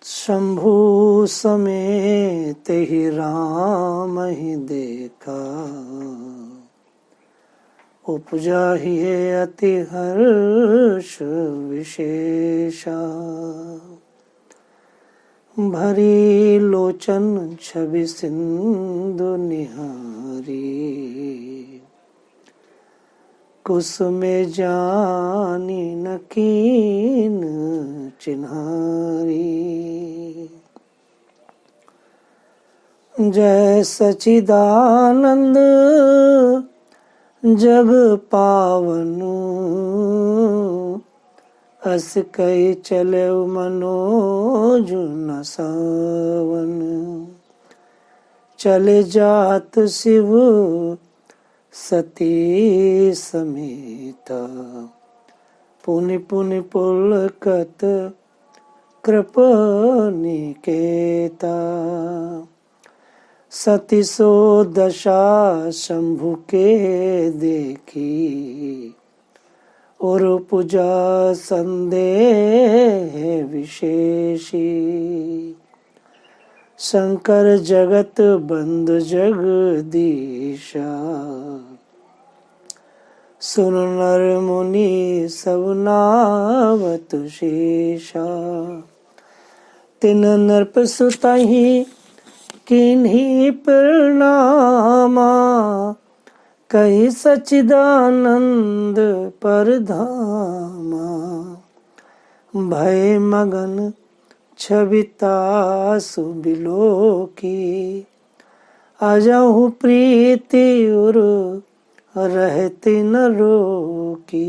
शंभु समेत ही राम ही देखा, उपजा ही अति हर्ष विशेषा। भरी लोचन छवि सिंधु निहारी, कुसुमे जानी न कीन चिन्हारी। जय सचिदानंद जग पावन, अस कई चले मनोज न सावन। चले जात शिव सती समेता, पुनि पुनि पुलकत कृप निकेता। सती सो दशा शंभु के देखी, और पूजा संदेह विशेषी। शंकर जगत बंधु जगदीशा, सुन नर मुनि सब नावत शेषा। तिन नृप सुतहि किन्हीं प्रणामा, कही सच्चिदानंद परधामा। भय मगन छविता सुबिलोकी, अजहु प्रीति उर रहती न रोकी।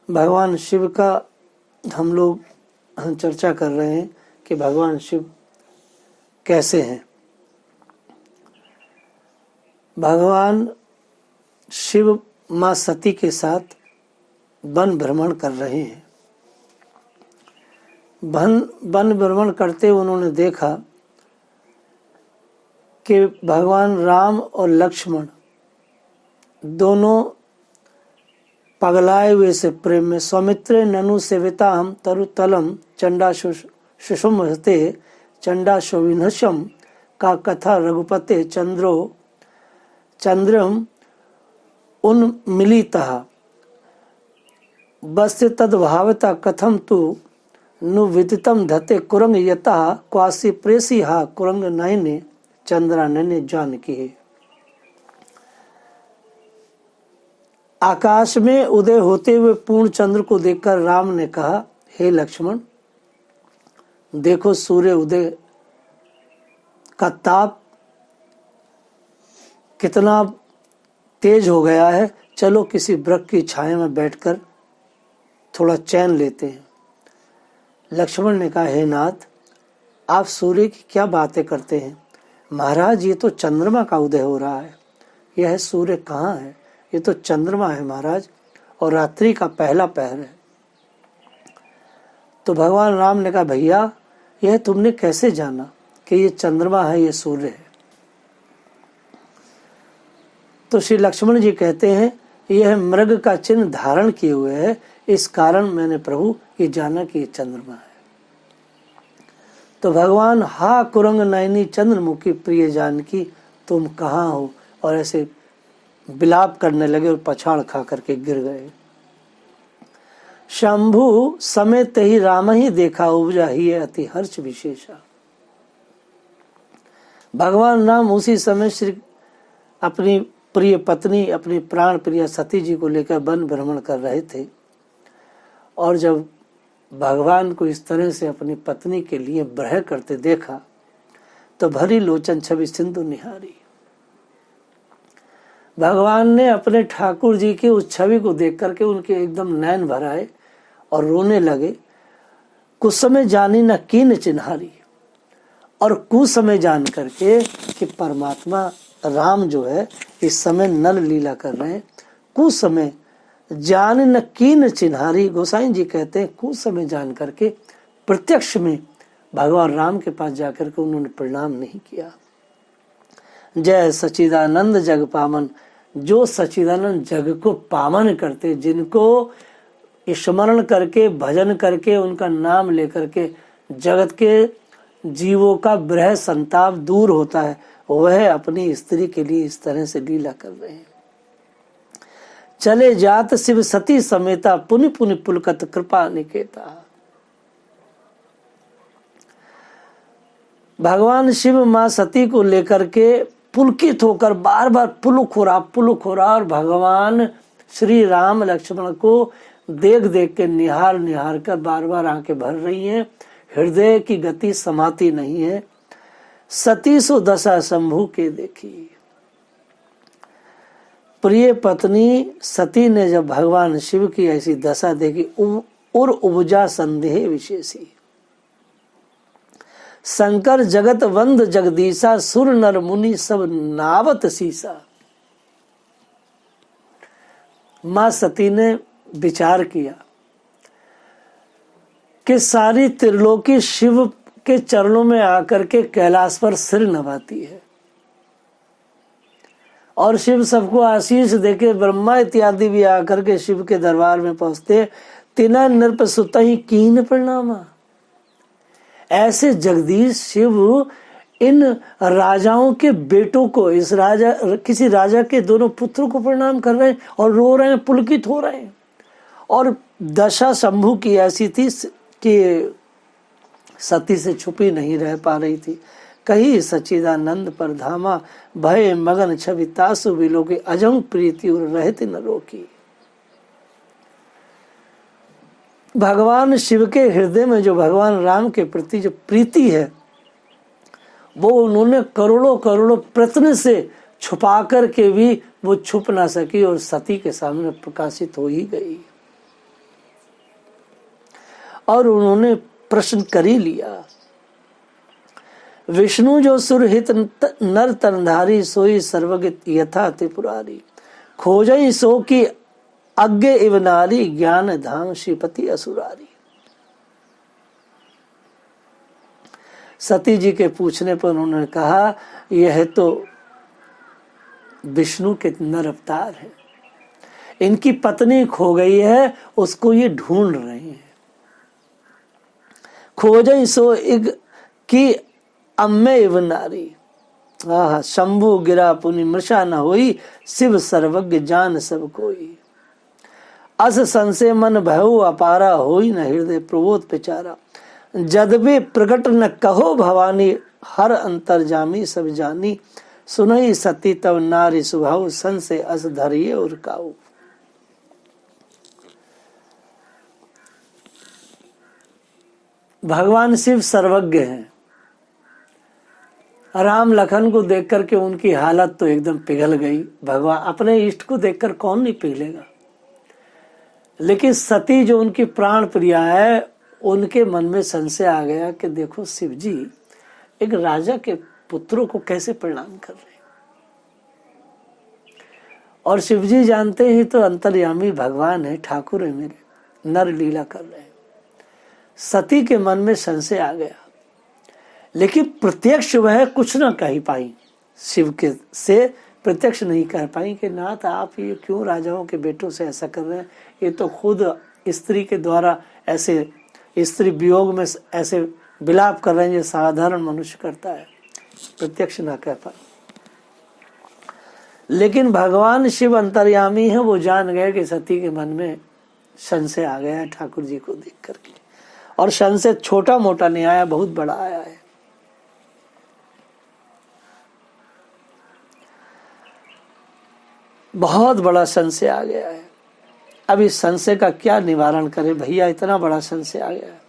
भगवान शिव का हम लोग चर्चा कर रहे हैं कि भगवान शिव कैसे हैं। भगवान शिव माँ सती के साथ वन भ्रमण कर रहे हैं। वन भ्रमण करते उन्होंने देखा कि भगवान राम और लक्ष्मण दोनों पगलाए हुए से प्रेम में। सौमित्रे ननु सेविताम तरुतलम चंडा सुषुम हते, चंडा शोविनशम का कथा रघुपते चंद्रम उन्मिलितः। बस्य तद्भावता कथम तु नु विदितम धते कुरंग यता, क्वासी प्रेसी हा कुरंग नयने चंद्रा नयने जानकी। आकाश में उदय होते हुए पूर्ण चंद्र को देखकर राम ने कहा, हे लक्ष्मण, देखो सूर्य उदय का ताप कितना तेज हो गया है। चलो किसी वृक्ष की छाया में बैठकर थोड़ा चैन लेते हैं। लक्ष्मण ने कहा, हे नाथ, आप सूर्य की क्या बातें करते हैं। महाराज, ये तो चंद्रमा का उदय हो रहा है, यह सूर्य कहाँ है। ये तो चंद्रमा है महाराज, और रात्रि का पहला पहर है। तो भगवान राम ने कहा, भैया, यह तुमने कैसे जाना कि ये चंद्रमा है, ये सूर्य है। तो श्री लक्ष्मण जी कहते हैं, यह मृग का चिन्ह धारण किए हुए है, इस कारण मैंने प्रभु ये जाना कि ये चंद्रमा है। तो भगवान, हा कुरंग नयनी चंद्रमुखी प्रिय जानकी, तुम कहाँ हो। और ऐसे विलाप करने लगे और पछाड़ खा करके गिर गए। शंभु समेत ही राम ही देखा, उपजा ही अति हर्ष विशेषा। भगवान राम उसी समय श्री अपनी प्रिय पत्नी, अपनी प्राण प्रिय सती जी को लेकर वन भ्रमण कर रहे थे। और जब भगवान को इस तरह से अपनी पत्नी के लिए ब्रह करते देखा तो भरी लोचन छवि सिंधु निहारी। भगवान ने अपने ठाकुर जी की उस छवि को देख करके उनके एकदम नैन भर आए और रोने लगे। कुछ समय जानी न कीन चिन्हारी, और कुछ समय जान करके कि परमात्मा राम जो है इस समय नल लीला कर रहे हैं। कुछ समय जान न कीन चिन्हारी, गोसाई जी कहते हैं कुछ समय जान करके प्रत्यक्ष में भगवान राम के पास जाकर के उन्होंने प्रणाम नहीं किया। जय सच्चिदानंद जग पावन, जो सच्चिदानंद जग को पावन करते, जिनको स्मरण करके, भजन करके, उनका नाम लेकर के जगत के जीवों का विरह संताप दूर होता है। वह अपनी स्त्री के लिए इस तरह से लीला कर रहे हैं। चले जात शिव सती समेता, पुनि पुनि पुलकत कृपा निकेता। भगवान शिव मां सती को लेकर के पुलकित होकर बार बार पुलक हो रहा और भगवान श्री राम लक्ष्मण को देख देख के निहार कर बार बार आंखें भर रही हैं। हृदय की गति समाती नहीं है। सती सो दशा शंभु के देखी। प्रिय पत्नी सती ने जब भगवान शिव की ऐसी दशा देखी, और उपजा संदेह विशेषी। शंकर जगत वंद जगदीशा, सुर नर मुनि सब नावत सीसा। मां सती ने विचार किया कि सारी त्रिलोकी शिव के चरणों में आकर के कैलाश पर सिर नभाती है, और शिव सबको आशीष देके ब्रह्मा इत्यादि भी आकर के शिव के दरबार में पहुंचते। तिना नृप सुतहि कीन प्रणामा। ऐसे जगदीश शिव इन राजाओं के बेटों को, इस किसी राजा के दोनों पुत्रों को प्रणाम कर रहे हैं और रो रहे हैं, पुलकित हो रहे हैं। और दशा शंभु की ऐसी थी कि सती से छुपी नहीं रह पा रही थी। कही सच्चिदानंद पर धामा, भय मगन छवि तासु बिलोकी, अजंग प्रीति और रहते न रोकी। भगवान शिव के हृदय में जो भगवान राम के प्रति जो प्रीति है, वो उन्होंने करोड़ों करोड़ों प्रयत्न से छुपा कर के भी वो छुप ना सकी और सती के सामने प्रकाशित हो ही गई। और उन्होंने प्रश्न कर ही लिया। विष्णु जो सुरहित नर तनधारी, सोई सर्वज्ञ यथा त्रिपुरारी। खोजई सो की अज्ञ इव नारी, ज्ञान धाम श्रीपति असुरारी। सती जी के पूछने पर उन्होंने कहा, यह तो विष्णु के नर अवतार है, इनकी पत्नी खो गई है, उसको ये ढूंढ रहे हैं। खोजई सो इग की अम्मे इव नारी। शंभु गिरा पुनि मृषा न होई, शिव सर्वज्ञ जान सब कोई। अस संशय मन भयउ अपारा, होई न हृदय प्रबोध पिचारा। जदबे प्रकट न कहो भवानी, हर अंतर जामी सब जानी। सुनई सती तब नारी सुभाव, संशय अस धरिए और काऊ। भगवान शिव सर्वज्ञ हैं। राम लखन को देख करके उनकी हालत तो एकदम पिघल गई। भगवान अपने इष्ट को देखकर कौन नहीं पिघलेगा, लेकिन सती जो उनकी प्राण प्रिया है, उनके मन में संशय आ गया कि देखो शिव जी एक राजा के पुत्रों को कैसे प्रणाम कर रहे हैं। और शिव जी जानते ही तो अंतर्यामी भगवान है, ठाकुर है मेरे, नर लीला कर रहे हैं। सती के मन में संशय आ गया, लेकिन प्रत्यक्ष वह कुछ न कह पाई, शिव के से प्रत्यक्ष नहीं कह पाई कि नाथ आप ये क्यों राजाओं के बेटों से ऐसा कर रहे हैं। ये तो खुद स्त्री के द्वारा ऐसे स्त्री वियोग में ऐसे विलाप कर रहे हैं, जो साधारण मनुष्य करता है। प्रत्यक्ष ना कह पाए, लेकिन भगवान शिव अंतर्यामी है, वो जान गए कि सती के मन में संशय आ गया है ठाकुर जी को देख करके। और संशय छोटा मोटा नहीं आया, बहुत बड़ा आया है। बहुत बड़ा संशय आ गया है। अब इस संशय का क्या निवारण करें भैया, इतना बड़ा संशय आ गया है।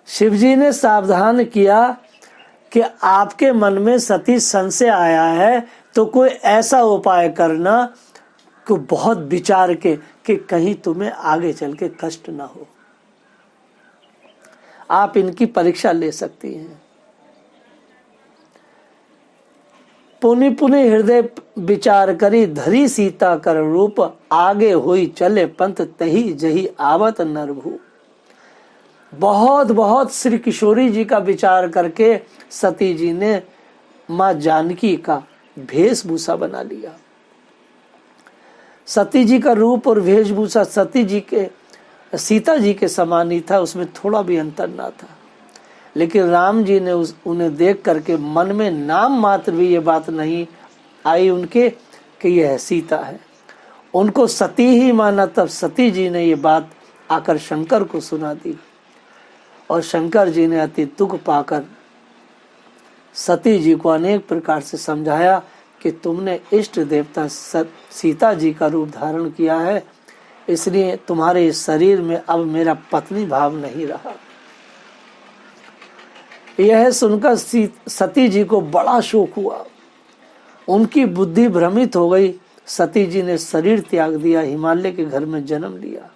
शिवजी ने सावधान किया कि आपके मन में सती संशय आया है, तो कोई ऐसा उपाय करना कि बहुत विचार के कि कहीं तुम्हें आगे चल के कष्ट ना हो। आप इनकी परीक्षा ले सकती हैं। पुनि पुनि हृदय विचार करी, धरी सीता कर रूप। आगे हुई चले पंथ, तही जही आवत नरभू। बहुत बहुत श्री किशोरी जी का विचार करके सती जी ने माँ जानकी का वेशभूषा बना लिया। सती जी का रूप और वेशभूषा सीता जी के समान ही था, उसमें थोड़ा भी अंतर ना था। लेकिन राम जी ने उन्हें देख करके मन में नाम मात्र भी ये बात नहीं आई उनके कि यह सीता है। उनको सती ही माना। तब सती जी ने ये बात आकर शंकर को सुना दी और शंकर जी ने अति दुख पाकर सती जी को अनेक प्रकार से समझाया कि तुमने इष्ट देवता सीता जी का रूप धारण किया है, इसलिए तुम्हारे इस शरीर में अब मेरा पत्नी भाव नहीं रहा। यह सुनकर सती जी को बड़ा शोक हुआ, उनकी बुद्धि भ्रमित हो गई। सती जी ने शरीर त्याग दिया, हिमालय के घर में जन्म लिया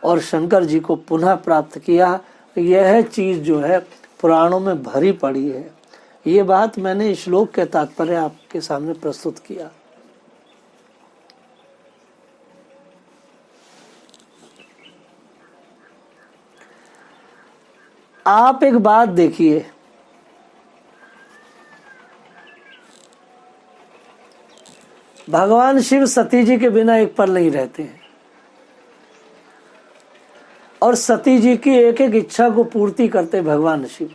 और शंकर जी को पुनः प्राप्त किया। यह चीज जो है पुराणों में भरी पड़ी है। ये बात मैंने श्लोक के तात्पर्य आपके सामने प्रस्तुत किया। आप एक बात देखिए, भगवान शिव सती जी के बिना एक पल नहीं रहते हैं और सती जी की एक एक इच्छा को पूर्ति करते भगवान शिव।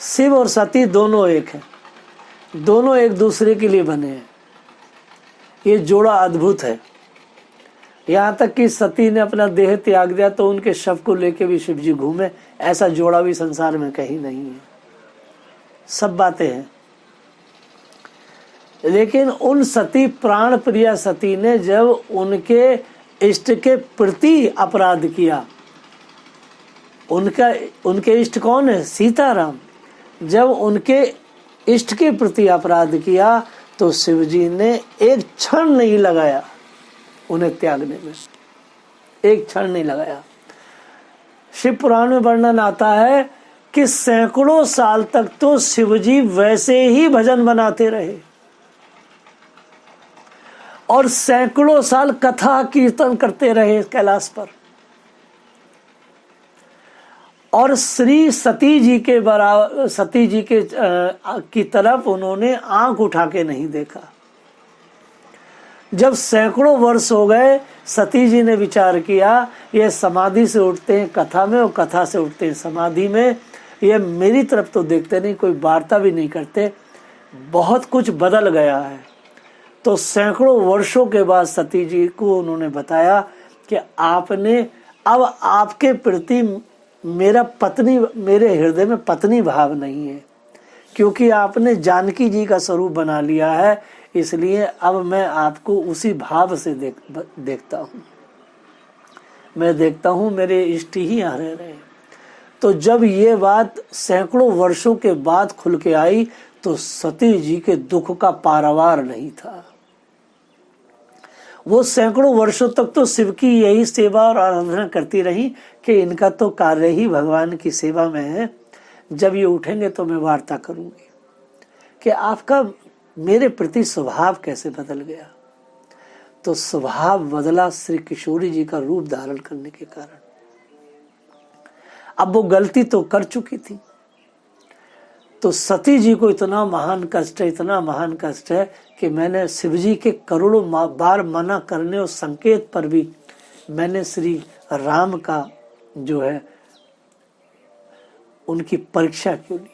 शिव और सती दोनों एक हैं, दोनों एक दूसरे के लिए बने हैं। ये जोड़ा अद्भुत है। यहाँ तक कि सती ने अपना देह त्याग दिया तो उनके शव को लेके भी शिव जी घूमे। ऐसा जोड़ा भी संसार में कहीं नहीं है। सब बातें हैं, लेकिन उन सती प्राण प्रिया सती ने जब उनके इष्ट के प्रति अपराध किया, उनके इष्ट कौन है? सीताराम। जब उनके इष्ट के प्रति अपराध किया तो शिव जी ने एक क्षण नहीं लगाया उन्हें त्यागने में, एक क्षण नहीं लगाया। शिव पुराण में वर्णन आता है कि सैकड़ों साल तक तो शिव जी वैसे ही भजन बनाते रहे और सैकड़ों साल कथा कीर्तन करते रहे कैलाश पर। और श्री सती जी के बराबर, सती जी के की तरफ उन्होंने आंख उठा के नहीं देखा। जब सैकड़ों वर्ष हो गए, सती जी ने विचार किया ये समाधि से उठते हैं कथा में और कथा से उठते हैं समाधि में, ये मेरी तरफ तो देखते नहीं, कोई वार्ता भी नहीं करते, बहुत कुछ बदल गया है। तो सैकड़ों वर्षों के बाद सती जी को उन्होंने बताया कि आपने अब आपके प्रति मेरे हृदय में पत्नी भाव नहीं है, क्योंकि आपने जानकी जी का स्वरूप बना लिया है, इसलिए अब मैं आपको उसी भाव से देखता हूँ। मैं देखता हूँ मेरे इष्ट ही यहाँ रह रहे। तो जब ये बात सैकड़ों वर्षों के बाद खुल के आई तो सती जी के दुख का पारावार नहीं था। वो सैकड़ों वर्षों तक तो शिव की यही सेवा और आराधना करती रही कि इनका तो कार्य ही भगवान की सेवा में है। जब ये उठेंगे तो मैं वार्ता करूंगी कि आपका मेरे प्रति स्वभाव कैसे बदल गया। तो स्वभाव बदला श्री किशोरी जी का रूप धारण करने के कारण। अब वो गलती तो कर चुकी थी, तो सती जी को इतना महान कष्ट है, इतना महान कष्ट है कि मैंने शिव जी के करोड़ों बार मना करने और संकेत पर भी मैंने श्री राम का जो है उनकी परीक्षा क्यों ली।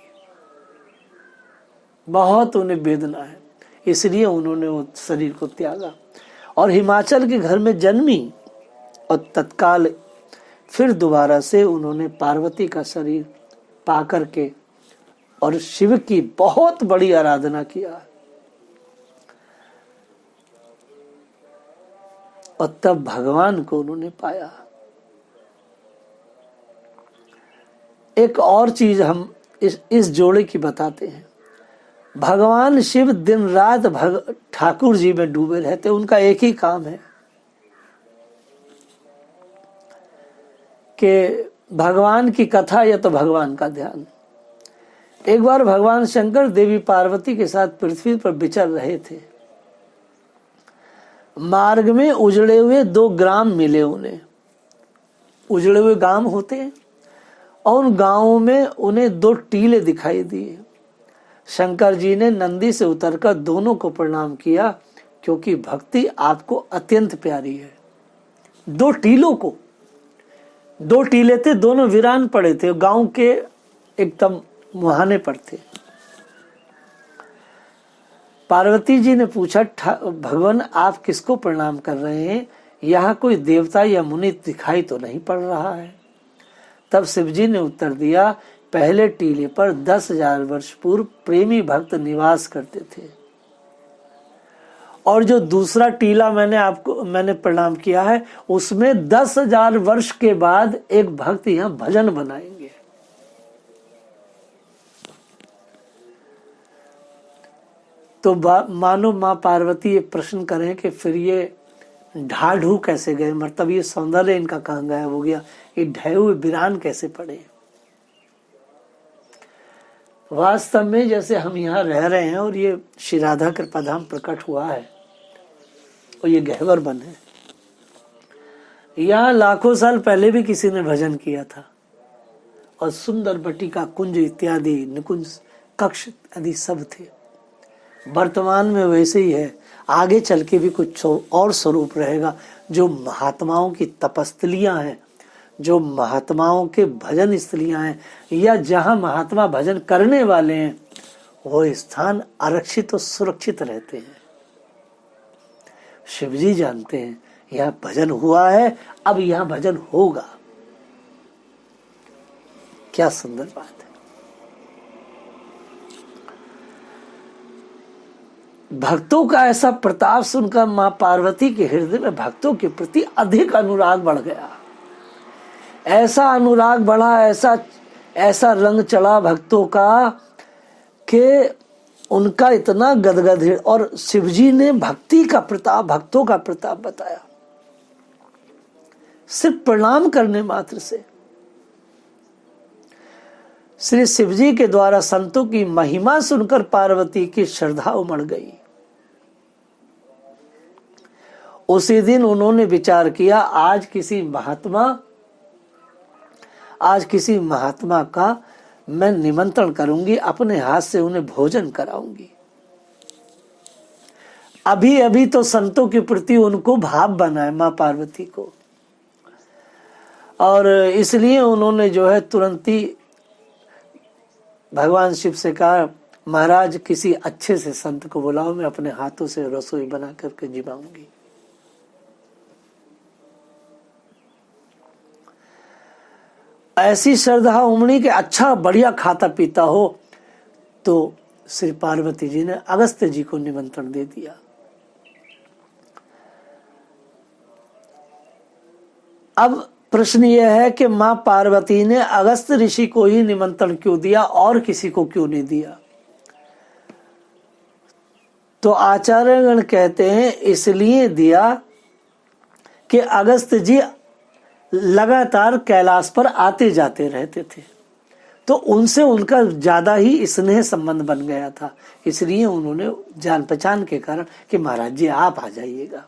बहुत उन्हें वेदना है, इसलिए उन्होंने वो शरीर को त्यागा और हिमाचल के घर में जन्मी और तत्काल फिर दोबारा से उन्होंने पार्वती का शरीर पा करके और शिव की बहुत बड़ी आराधना किया और तब भगवान को उन्होंने पाया। एक और चीज हम इस जोड़े की बताते हैं। भगवान शिव दिन रात ठाकुर जी में डूबे रहते, उनका एक ही काम है कि भगवान की कथा या तो भगवान का ध्यान। एक बार भगवान शंकर देवी पार्वती के साथ पृथ्वी पर विचर रहे थे। मार्ग में उजड़े हुए 2 ग्राम मिले उन्हें। उजड़े हुए गांव होते हैं और उन गांवों में उन्हें 2 टीले दिखाई दिए। शंकर जी ने नंदी से उतरकर दोनों को प्रणाम किया क्योंकि भक्ति आपको अत्यंत प्यारी है। 2 टीलों को, 2 टीले थे, दोनों वीरान पड़े थे, गांव के एकदम मुहाने पर थे। पार्वती जी ने पूछा, भगवान आप किसको प्रणाम कर रहे हैं? यहाँ कोई देवता या मुनि दिखाई तो नहीं पड़ रहा है। तब शिव जी ने उत्तर दिया, पहले टीले पर 10,000 वर्ष पूर्व प्रेमी भक्त निवास करते थे, और जो दूसरा टीला मैंने प्रणाम किया है, उसमें 10,000 वर्ष के बाद एक भक्त यहाँ भजन बनाएंगे। तो मानो माँ पार्वती ये प्रश्न करें कि फिर ये ढाढ़ू कैसे गए, मतलब ये सौंदर्य इनका कहाँ गायब हो गया, ये ढहे हुए वीरान कैसे पड़े। वास्तव में जैसे हम यहाँ रह रहे हैं और ये श्री राधा कृपाधाम प्रकट हुआ है और ये गहवर बन है, यहाँ लाखों साल पहले भी किसी ने भजन किया था और सुंदर बटिका कुंज इत्यादि निकुंज कक्ष आदि सब थे। वर्तमान में वैसे ही है, आगे चल के भी कुछ और स्वरूप रहेगा। जो महात्माओं की तपस्थलियां हैं, जो महात्माओं के भजन स्थलियां हैं, या जहां महात्मा भजन करने वाले हैं, वो स्थान आरक्षित और सुरक्षित रहते हैं। शिवजी जानते हैं यह भजन हुआ है, अब यहां भजन होगा। क्या सुंदर बात है। भक्तों का ऐसा प्रताप सुनकर मां पार्वती के हृदय में भक्तों के प्रति अधिक अनुराग बढ़ गया। ऐसा अनुराग बढ़ा, ऐसा रंग चढ़ा भक्तों का कि उनका इतना गदगद है। और शिवजी ने भक्ति का प्रताप, भक्तों का प्रताप बताया सिर्फ प्रणाम करने मात्र से। श्री शिवजी के द्वारा संतों की महिमा सुनकर पार्वती की श्रद्धा उमड़ गई। उसी दिन उन्होंने विचार किया, आज किसी महात्मा का मैं निमंत्रण करूंगी, अपने हाथ से उन्हें भोजन कराऊंगी। अभी अभी तो संतों के प्रति उनको भाव बना है मां पार्वती को, और इसलिए उन्होंने जो है तुरंत ही भगवान शिव से कहा, महाराज किसी अच्छे से संत को बुलाओ, मैं अपने हाथों से रसोई बना करके जिमाऊंगी। ऐसी श्रद्धा उमड़ी कि अच्छा बढ़िया खाता पीता हो। तो श्री पार्वती जी ने अगस्त जी को निमंत्रण दे दिया। अब प्रश्न यह है कि मां पार्वती ने अगस्त ऋषि को ही निमंत्रण क्यों दिया और किसी को क्यों नहीं दिया? तो आचार्यगण कहते हैं इसलिए दिया कि अगस्त जी लगातार कैलाश पर आते जाते रहते थे, तो उनसे उनका ज्यादा ही स्नेह संबंध बन गया था। इसलिए उन्होंने जान पहचान के कारण कि महाराज जी आप आ जाइएगा।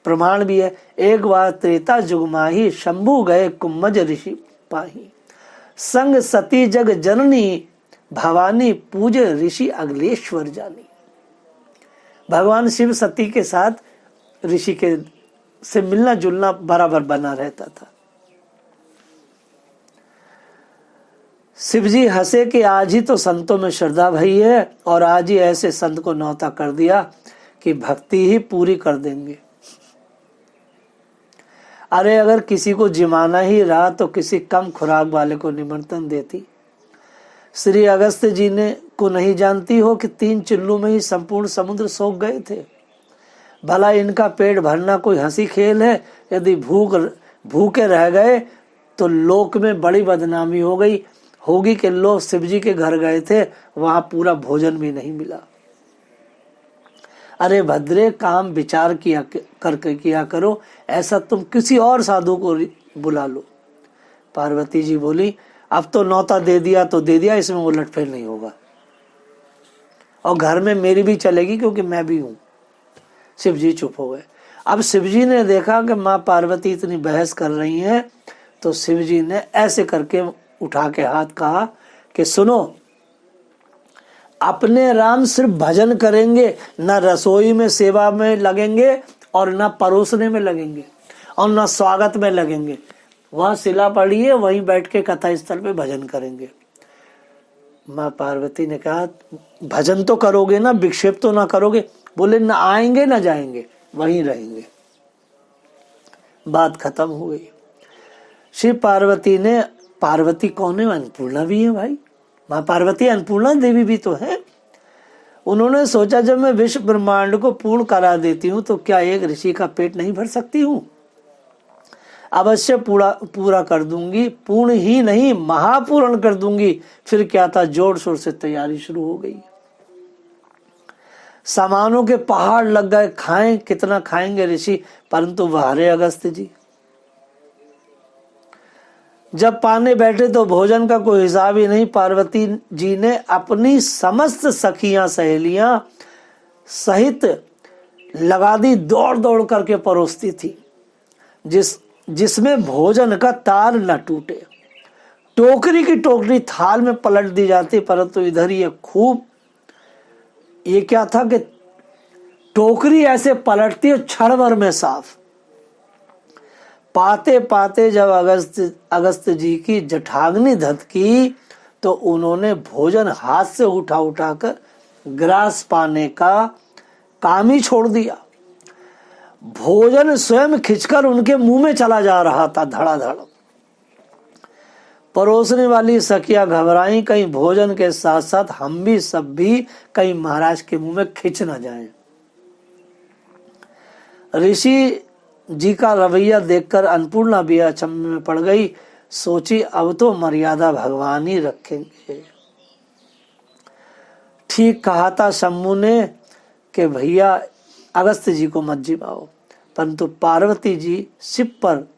प्रमाण भी है, एक बार त्रेता जुग माही, शंभु गए कुम्मज ऋषि पाही, संग सती जग जननी, भवानी पूज ऋषि अगलेश्वर जानी। भगवान शिव सती के साथ ऋषि के से मिलना जुलना बराबर बना रहता था। शिवजी हंसे कि आज ही तो संतों में श्रद्धा भई है, और आज ही ऐसे संत को न्योता कर दिया कि भक्ति ही पूरी कर देंगे। अरे अगर किसी को जिमाना ही रहा तो किसी कम खुराक वाले को निमंत्रण देती। श्री अगस्त जी ने को नहीं जानती हो कि 3 चुल्लू में ही संपूर्ण समुद्र सोख गए थे। भला इनका पेट भरना कोई हंसी खेल है? यदि भूखे रह गए तो लोक में बड़ी बदनामी होगी कि लोग शिवजी के घर गए थे, वहां पूरा भोजन भी नहीं मिला। अरे भद्रे, काम विचार करके किया करो, ऐसा तुम किसी और साधु को बुला लो। पार्वती जी बोली, अब तो न्योता दे दिया तो दे दिया, इसमें उलटफेर नहीं होगा, और घर में मेरी भी चलेगी क्योंकि मैं भी हूं। शिवजी चुप हो गए। अब शिवजी ने देखा कि मां पार्वती इतनी बहस कर रही हैं, तो शिवजी ने ऐसे करके उठा के हाथ कहा कि सुनो, अपने राम सिर्फ भजन करेंगे, ना रसोई में सेवा में लगेंगे और ना परोसने में लगेंगे और ना स्वागत में लगेंगे। वहां शिला पड़ी है, वहीं बैठ के कथा स्थल पे भजन करेंगे। माँ पार्वती ने कहा भजन तो करोगे ना, विक्षेप तो ना करोगे? बोले ना आएंगे ना जाएंगे, वहीं रहेंगे। बात खत्म हो गई। शिव पार्वती ने, पार्वती कौन है? अन्नपूर्णा भी है भाई, माँ पार्वती अन्नपूर्णा देवी भी तो है। उन्होंने सोचा जब मैं विश्व ब्रह्मांड को पूर्ण करा देती हूँ तो क्या एक ऋषि का पेट नहीं भर सकती हूँ? अवश्य पूरा कर दूंगी, पूर्ण ही नहीं महापूर्ण कर दूंगी। फिर क्या था, जोर शोर से तैयारी शुरू हो गई। सामानों के पहाड़ लग गए, खाएं कितना खाएंगे ऋषि, परंतु वारे अगस्त्य जी जब पाने बैठे तो भोजन का कोई हिसाब ही नहीं। पार्वती जी ने अपनी समस्त सखियां सहेलियां सहित लगा दी, दौड़ दौड़ करके परोसती थी, जिसमें भोजन का तार न टूटे। टोकरी की टोकरी थाल में पलट दी जाती, परंतु इधर ये क्या था कि टोकरी ऐसे पलटती है क्षण भर में साफ। पाते पाते जब अगस्त्य जी की जठाग्नि धधकी तो उन्होंने भोजन हाथ से उठा उठाकर ग्रास पाने का काम ही छोड़ दिया। भोजन स्वयं खिंचकर उनके मुंह में चला जा रहा था धड़ाधड़। परोसने वाली सखियां घबराई, कहीं भोजन के साथ साथ हम भी सब भी कहीं महाराज के मुंह में खिंच न जाएं। ऋषि जी का रवैया देखकर अन्नपूर्णा भी अचंभे में पड़ गई। सोची अब तो मर्यादा भगवान ही रखेंगे। ठीक कहा था शंभू ने कि भैया अगस्त्य जी को मत जिबाओ, परंतु पार्वती जी शिव पर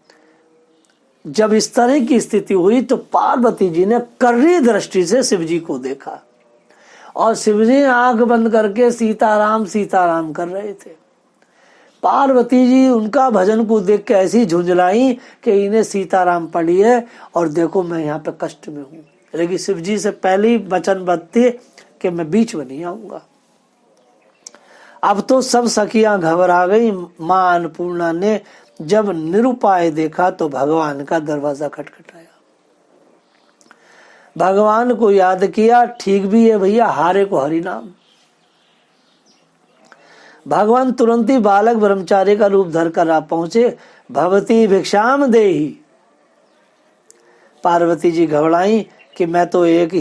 जब इस तरह की स्थिति हुई तो पार्वती जी ने कर्री दृष्टि से शिव जी को देखा और शिव जी आंख बंद करके सीताराम सीताराम कर रहे थे। पार्वती जी उनका भजन को देख के ऐसी झुंझलाई कि इन्हें सीताराम पड़ी है और देखो मैं यहाँ पे कष्ट में हूँ। लेकिन शिव जी से पहले ही वचनबद्ध थे कि मैं बीच में नहीं आऊंगा। अब तो सब सखियां घबरा गई। मां अन्नपूर्णा ने जब निरुपाय देखा तो भगवान का दरवाजा खटखटाया, भगवान को याद किया। ठीक भी है भैया, हारे को हरि नाम। भगवान तुरंत ही बालक ब्रह्मचारी का रूप धरकर आ पहुंचे। भवती भिक्षाम देहि। पार्वती जी घबराई कि मैं तो एक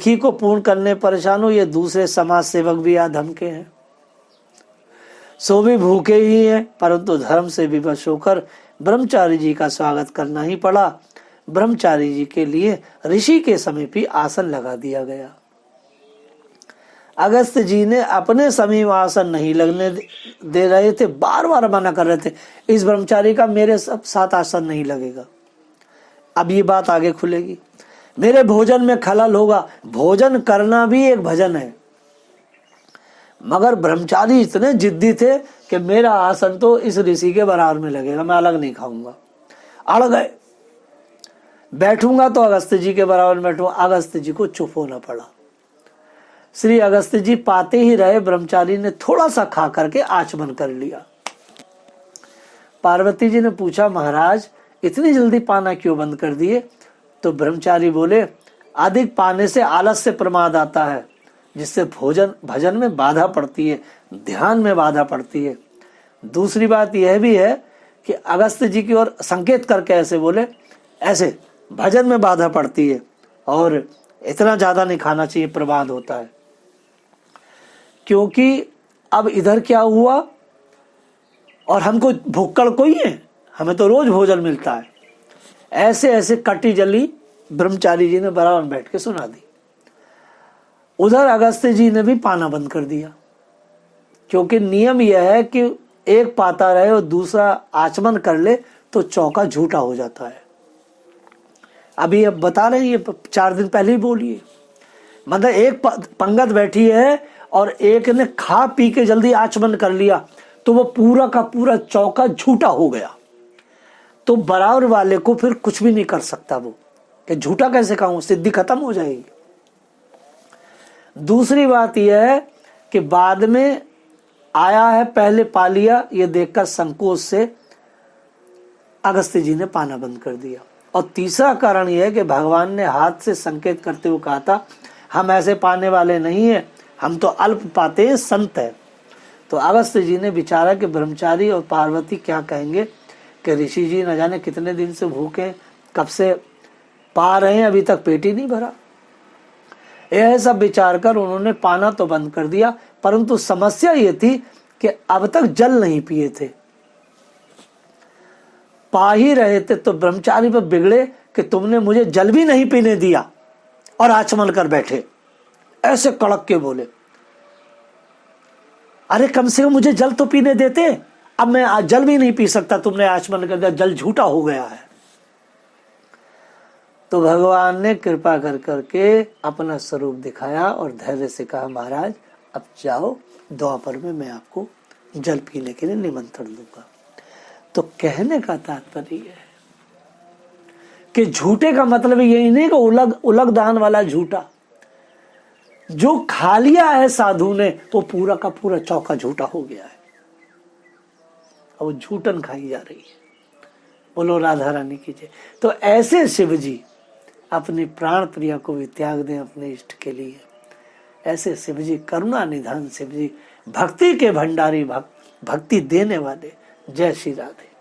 ही को पूर्ण करने परेशान हूं, ये दूसरे समाज सेवक भी आ धमके हैं, सो भी भूखे ही हैं। परंतु धर्म से विवश होकर ब्रह्मचारी जी का स्वागत करना ही पड़ा। ब्रह्मचारी जी के लिए ऋषि के समीप ही आसन लगा दिया गया। अगस्त्य जी ने अपने समीप आसन नहीं लगने दे रहे थे, बार बार मना कर रहे थे, इस ब्रह्मचारी का मेरे साथ आसन नहीं लगेगा। अब ये बात आगे खुलेगी, मेरे भोजन में खलल होगा। भोजन करना भी एक भजन है, मगर ब्रह्मचारी इतने जिद्दी थे कि मेरा आसन तो इस ऋषि के बराबर में लगेगा, मैं अलग नहीं खाऊंगा। अड़ गए, बैठूंगा तो अगस्त्य जी के बराबर बैठूंगा। अगस्त्य जी को चुप होना पड़ा। श्री अगस्त्य जी पाते ही रहे, ब्रह्मचारी ने थोड़ा सा खा करके आचमन कर लिया। पार्वती जी ने पूछा महाराज इतनी जल्दी पाना क्यों बंद कर दिए? तो ब्रह्मचारी बोले अधिक पाने से आलस्य प्रमाद आता है, जिससे भजन में बाधा पड़ती है, ध्यान में बाधा पड़ती है। दूसरी बात यह भी है कि अगस्त्य जी की ओर संकेत करके ऐसे बोले, ऐसे भजन में बाधा पड़ती है और इतना ज्यादा नहीं खाना चाहिए, प्रमाद होता है। क्योंकि अब इधर क्या हुआ, और हमको भुक्कड़ कोई है, हमें तो रोज भोजन मिलता है। ऐसे ऐसे कटी जली ब्रह्मचारी जी ने बराबर बैठ के सुना दी। उधर अगस्त्य जी ने भी पाना बंद कर दिया, क्योंकि नियम यह है कि एक पाता रहे और दूसरा आचमन कर ले तो चौका झूठा हो जाता है। अभी अब बता रहे हैं, ये 4 दिन पहले ही बोलिए, मतलब एक पंगत बैठी है और एक ने खा पी के जल्दी आचमन कर लिया तो वो पूरा का पूरा चौका झूठा हो गया। तो बराबर वाले को फिर कुछ भी नहीं कर सकता वो, कि झूठा कैसे खाऊं, सिद्धि खत्म हो जाएगी। दूसरी बात यह है कि बाद में आया है, पहले पा लिया, ये देखकर संकोच से अगस्त्य जी ने पाना बंद कर दिया। और तीसरा कारण यह है कि भगवान ने हाथ से संकेत करते हुए कहा था, हम ऐसे पाने वाले नहीं हैं, हम तो अल्प पाते हैं, संत है। तो अगस्त्य जी ने विचारा कि ब्रह्मचारी और पार्वती क्या कहेंगे कि ऋषि जी न जाने कितने दिन से भूखे, कब से पा रहे हैं, अभी तक पेट ही नहीं भरा। यह सब विचार कर उन्होंने पाना तो बंद कर दिया, परंतु समस्या ये थी कि अब तक जल नहीं पिए थे। पा ही रहे थे तो ब्रह्मचारी पर बिगड़े कि तुमने मुझे जल भी नहीं पीने दिया और आचमन कर बैठे। ऐसे कड़क के बोले, अरे कम से कम मुझे जल तो पीने देते, अब मैं जल भी नहीं पी सकता, तुमने आचमन कर दिया, जल झूठा हो गया है। तो भगवान ने कृपा कर करके अपना स्वरूप दिखाया और धैर्य से कहा, महाराज अब जाओ, द्वापर में मैं आपको जल पीने के लिए निमंत्रण दूंगा। तो कहने का तात्पर्य है कि झूठे का मतलब यही नहीं कि उलग दान वाला झूठा। जो खा लिया है साधु ने वो पूरा का पूरा चौका झूठा हो गया है, और वो झूठन खाई जा रही है। बोलो राधा रानी की जय। तो ऐसे शिव जी अपनी प्राण प्रिया को भी त्याग दें अपने इष्ट के लिए। ऐसे शिव जी करुणा निधान शिव जी, भक्ति के भंडारी, भक्ति देने वाले। जय श्री राधे।